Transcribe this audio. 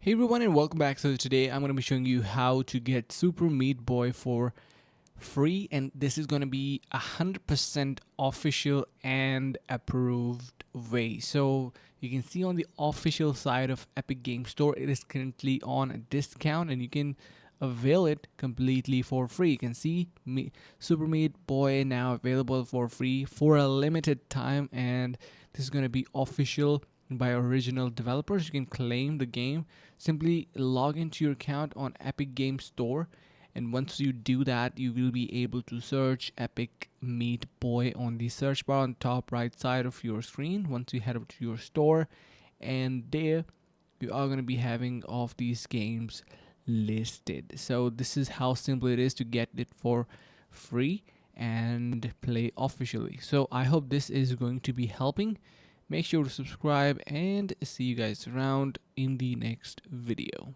Hey everyone and welcome back. So today I'm going to be showing you how to get Super Meat Boy for free, and this is going to be 100% official and approved way. So you can see on the official side of Epic Game Store it is currently on a discount and you can avail it completely for free. You can see Super Meat Boy now available for free for a limited time, and this is going to be official by original developers. You can claim the game. Simply log into your account on Epic Game Store, and once you do that you will be able to search Epic Meat Boy on the search bar on top right side of your screen. Once you head over to your store, and there you are going to be having all of these games listed. So this is how simple it is to get it for free and play officially. So I hope this is going to be helping. Make sure to subscribe and see you guys around in the next video.